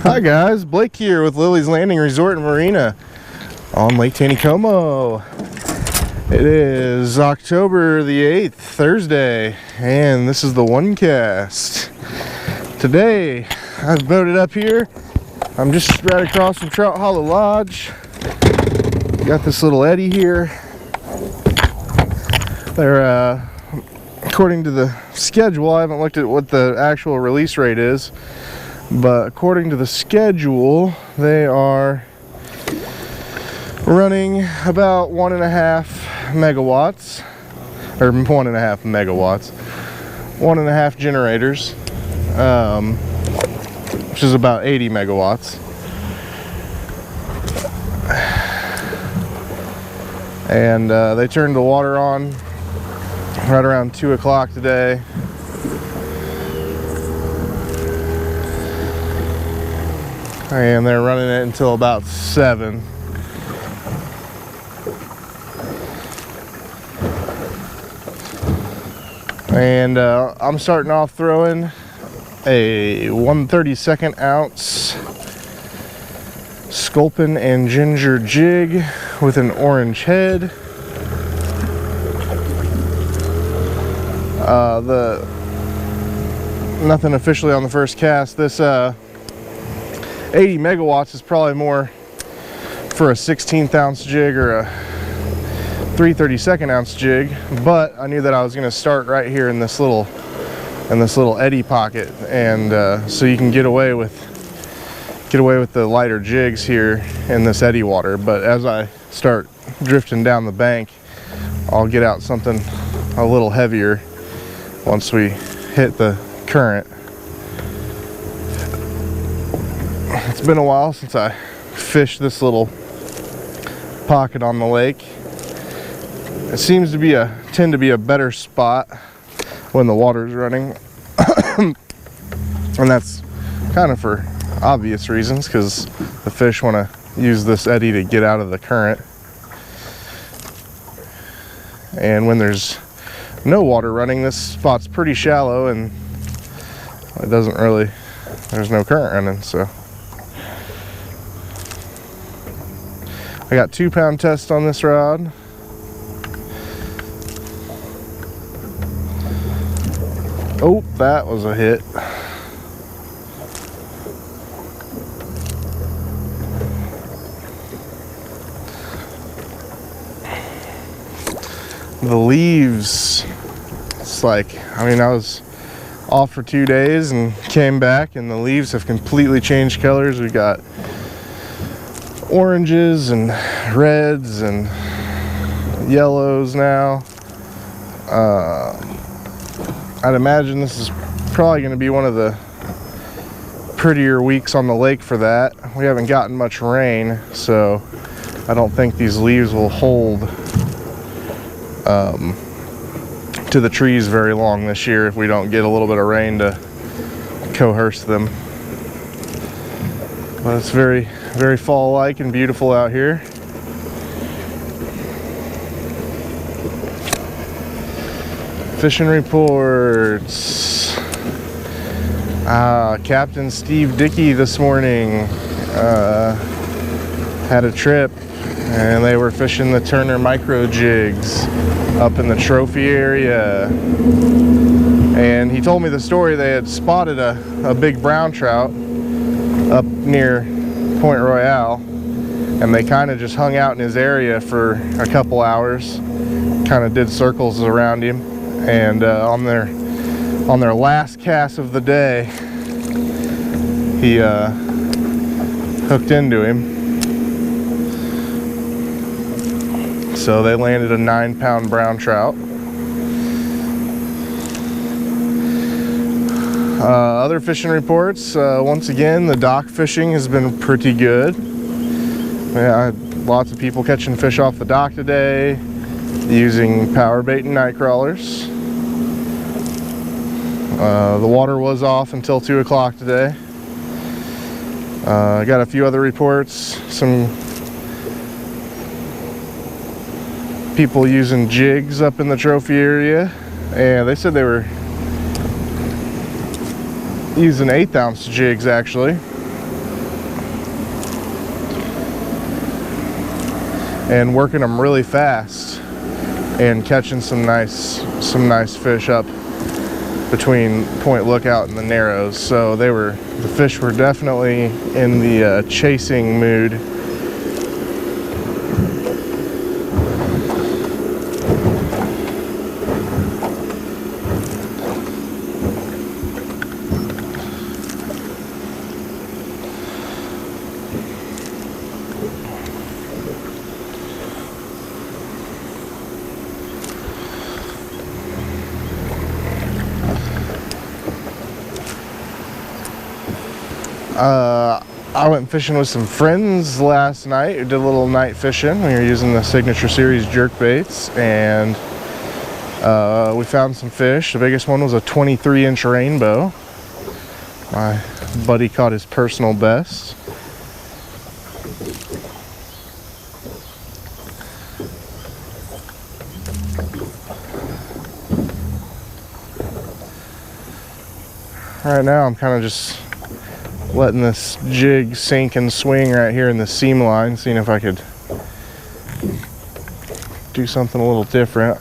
Hi guys, Blake here with Lilley's Landing Resort and Marina on Lake Taneycomo. It is October the 8th, Thursday, and this is the One Cast. Today, I've boated up here. I'm just right across from Trout Hollow Lodge. Got this little eddy here. They're, according to the schedule, I haven't looked at what the actual release rate is, but according to the schedule, they are running about 1.5 megawatts, or 1.5 megawatts, 1.5 generators, which is about 80 megawatts. And they turned the water on right around 2 o'clock today. And they're running it until about 7. And I'm starting off throwing a 1/32 ounce sculpin and ginger jig with an orange head. Nothing officially on the first cast. This 80 megawatts is probably more for a 1/16 ounce jig or a 3/32 ounce jig, but I knew that I was going to start right here in this little eddy pocket, and so you can get away with the lighter jigs here in this eddy water. But as I start drifting down the bank, I'll get out something a little heavier once we hit the current. It's been a while since I fished this little pocket on the lake. It seems to tend to be a better spot when the water's running. And that's kind of for obvious reasons, because the fish want to use this eddy to get out of the current. And when there's no water running, this spot's pretty shallow and there's no current running. So I got 2-pound test on this rod. Oh, that was a hit. The leaves, it's like, I mean, I was off for 2 days and came back and the leaves have completely changed colors. We got oranges and reds and yellows now. I'd imagine this is probably going to be one of the prettier weeks on the lake for that. We haven't gotten much rain, so I don't think these leaves will hold to the trees very long this year if we don't get a little bit of rain to coerce them. But it's very, very fall-like and beautiful out here. Fishing reports. Captain Steve Dickey this morning had a trip and they were fishing the Turner micro jigs up in the trophy area. And he told me the story. They had spotted a big brown trout up near Point Royale, and they kind of just hung out in his area for a couple hours, kind of did circles around him. And on their last cast of the day, he hooked into him. So they landed a 9-pound brown trout. Other fishing reports, once again, the dock fishing has been pretty good. Yeah, lots of people catching fish off the dock today using power bait and night crawlers. The water was off until 2 o'clock today. I got a few other reports, some people using jigs up in the trophy area, and they said they were using 1/8 ounce jigs actually. and working them really fast and catching some nice fish up between Point Lookout and the Narrows. So the fish were definitely in the chasing mood. I went fishing with some friends last night. We did a little night fishing. We were using the Signature Series jerk baits, and we found some fish. The biggest one was a 23-inch rainbow. My buddy caught his personal best. Right now I'm kind of just letting this jig sink and swing right here in the seam line, seeing if I could do something a little different.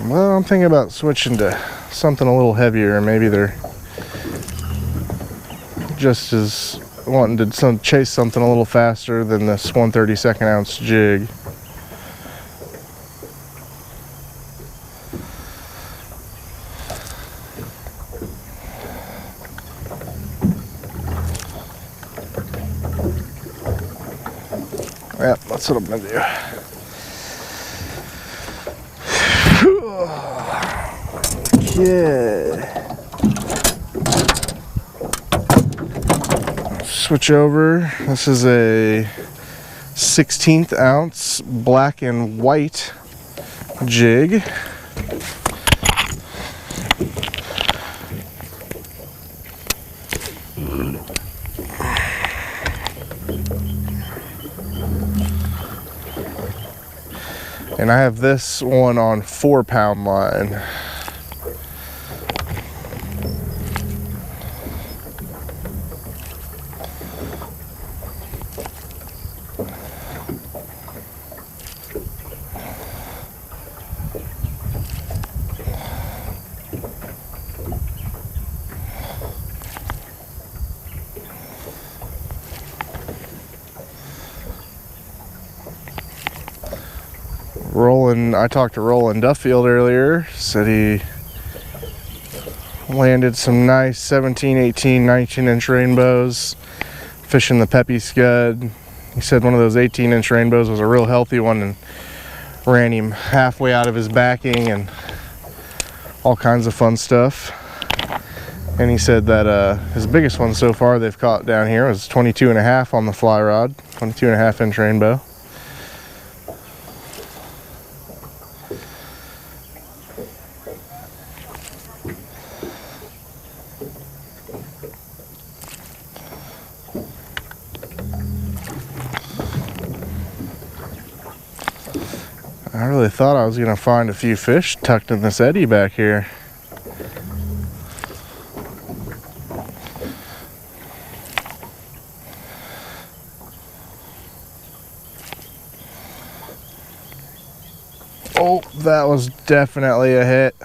Well, I'm thinking about switching to something a little heavier. Maybe they're just as wanting to chase something a little faster than this 1/32 ounce jig. Yep, that's what I'm gonna do. Okay. Switch over. This is a 1/16 ounce black and white jig. And I have this one on 4-pound line. I talked to Roland Duffield earlier, said he landed some nice 17, 18, 19-inch rainbows fishing the Peppy Scud. He said one of those 18-inch rainbows was a real healthy one and ran him halfway out of his backing and all kinds of fun stuff. And he said that his biggest one so far they've caught down here was 22.5 on the fly rod, 22.5-inch rainbow. I really thought I was going to find a few fish tucked in this eddy back here. Oh, that was definitely a hit.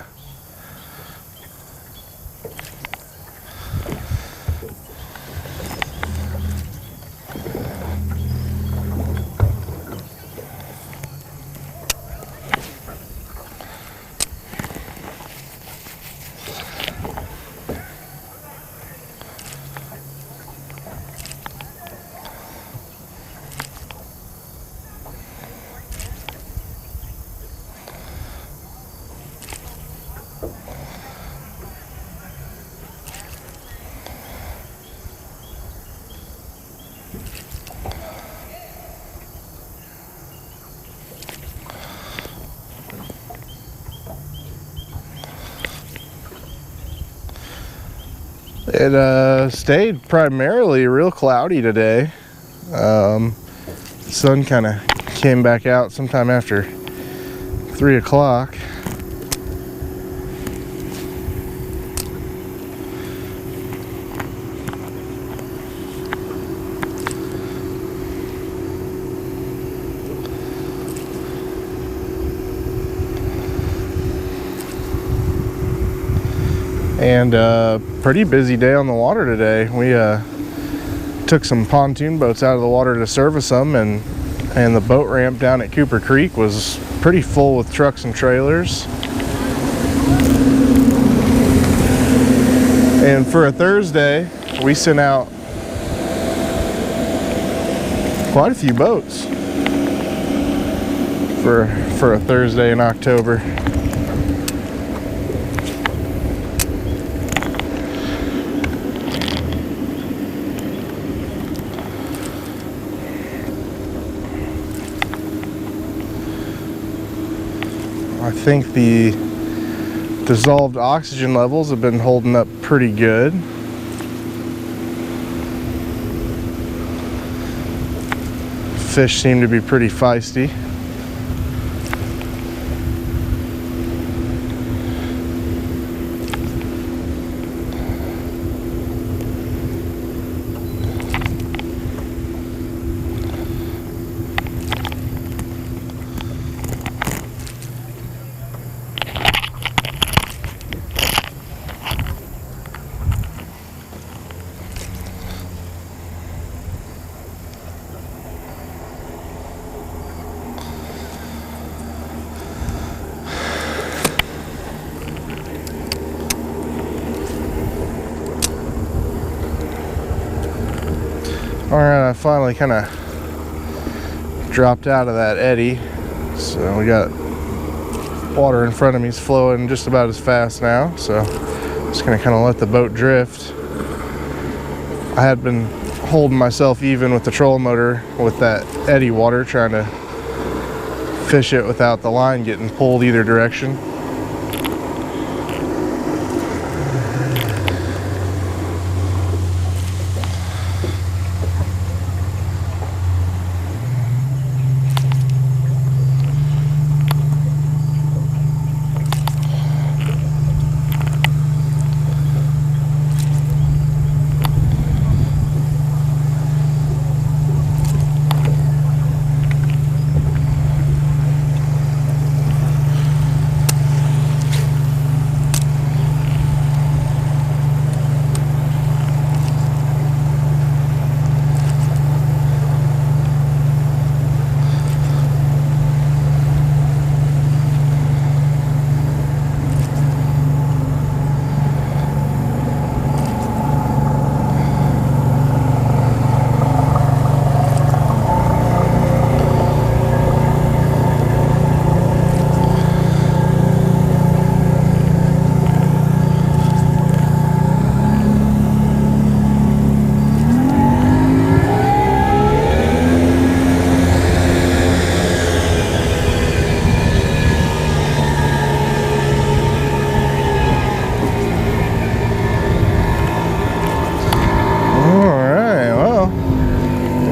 It stayed primarily real cloudy today. Sun kind of came back out sometime after 3 o'clock. And pretty busy day on the water today. We took some pontoon boats out of the water to service them, and the boat ramp down at Cooper Creek was pretty full with trucks and trailers. And for a Thursday, we sent out quite a few boats for a Thursday in October. I think the dissolved oxygen levels have been holding up pretty good. Fish seem to be pretty feisty. Alright, I finally kind of dropped out of that eddy, so we got water in front of me. It's flowing just about as fast now, so I'm just going to kind of let the boat drift. I had been holding myself even with the trolling motor with that eddy water, trying to fish it without the line getting pulled either direction.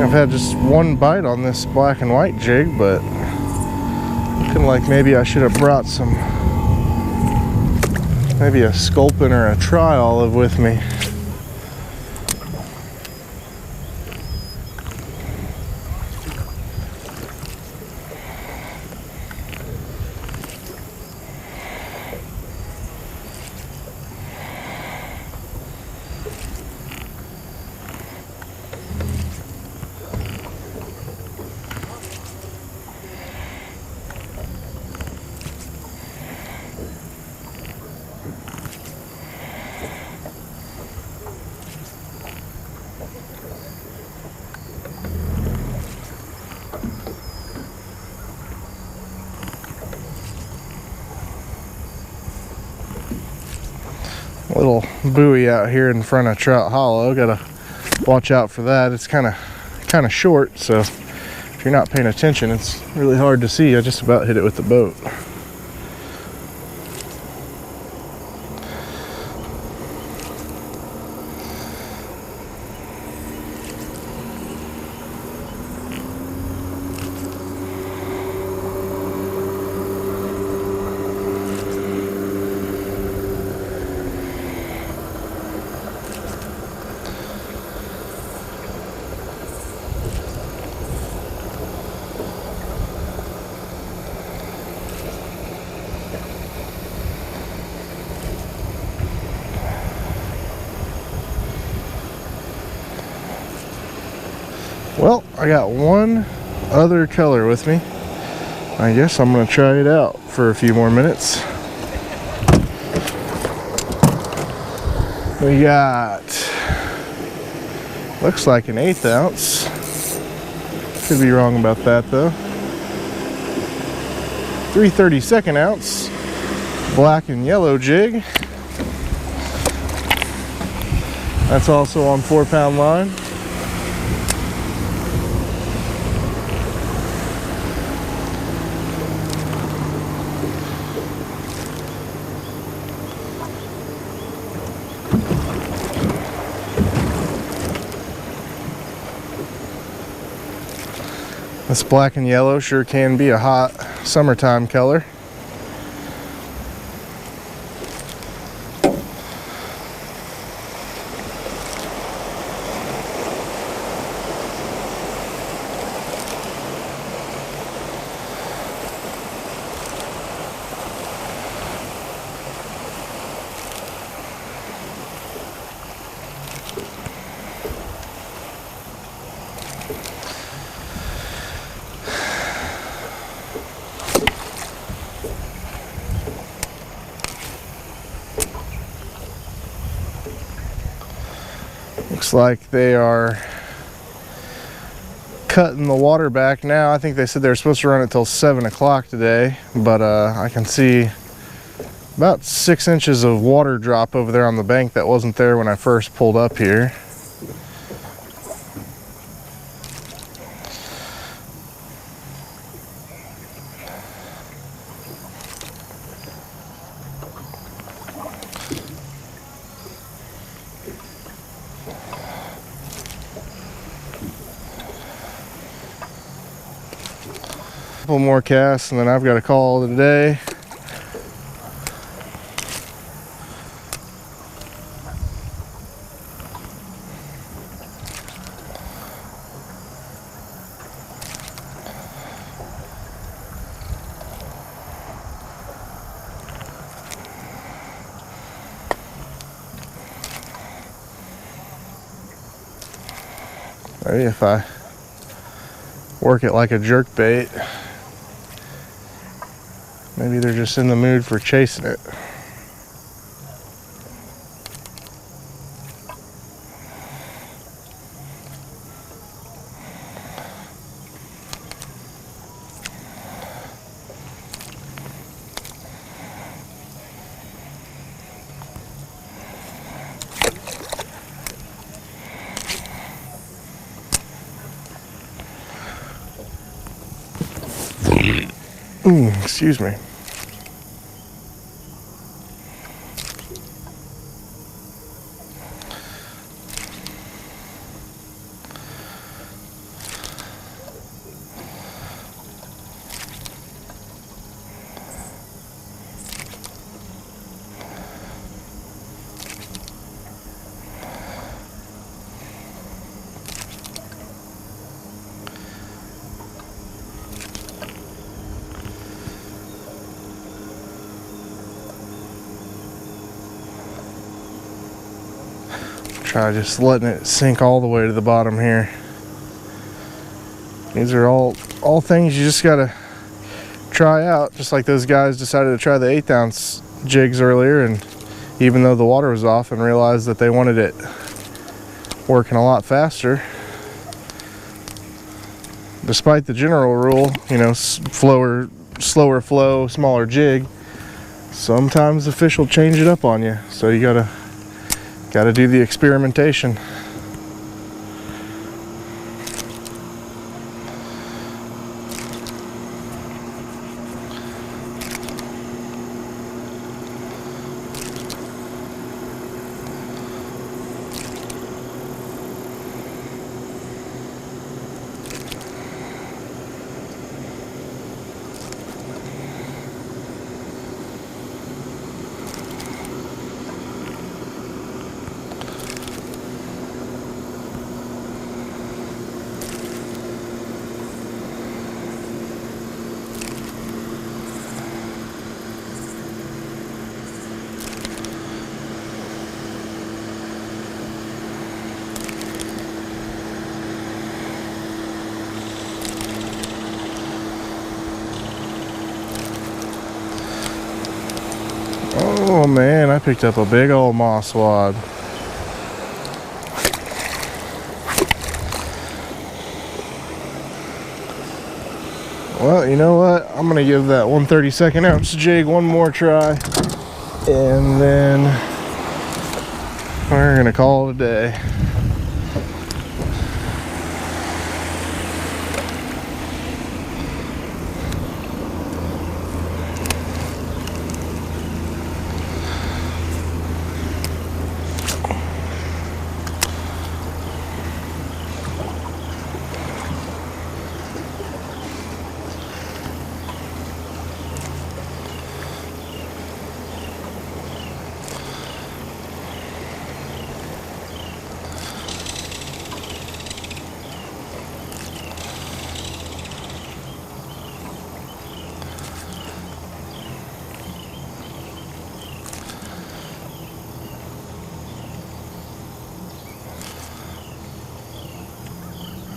I've had just one bite on this black and white jig, but looking like maybe I should have brought some, maybe a sculpin or a tri-olive with me. Little buoy out here in front of Trout Hollow. Gotta watch out for that. It's kind of short, so if you're not paying attention, it's really hard to see. I just about hit it with the boat. I got one other color with me. I guess I'm gonna try it out for a few more minutes. We got, looks like an 1/8 ounce. Could be wrong about that though. 3/32 ounce black and yellow jig. That's also on 4-pound line. This black and yellow sure can be a hot summertime color. Looks like they are cutting the water back now. I think they said they were supposed to run it till 7 o'clock today, but I can see about 6 inches of water drop over there on the bank that wasn't there when I first pulled up here. Couple more casts and then I've got to call it a day. Maybe if I work it like a jerk bait, maybe they're just in the mood for chasing it. Excuse me. Try just letting it sink all the way to the bottom here. These are all things you just gotta try out, just like those guys decided to try the 1/8 ounce jigs earlier, and even though the water was off, and realized that they wanted it working a lot faster. Despite the general rule, you know, slower flow, smaller jig, sometimes the fish will change it up on you, so you gotta do the experimentation. Oh man, I picked up a big old moss wad. Well, you know what? I'm gonna give that 1/32 ounce jig one more try, and then we're gonna call it a day.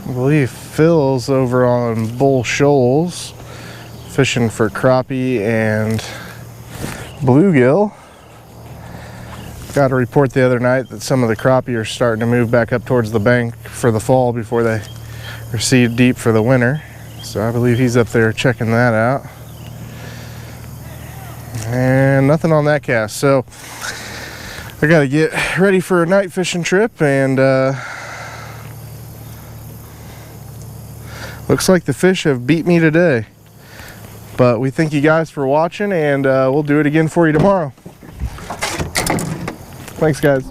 I believe Phil's over on Bull Shoals fishing for crappie and bluegill. Got a report the other night that some of the crappie are starting to move back up towards the bank for the fall before they recede deep for the winter. So I believe he's up there checking that out. And nothing on that cast. So I got to get ready for a night fishing trip, and looks like the fish have beat me today. But we thank you guys for watching, and we'll do it again for you tomorrow. Thanks, guys.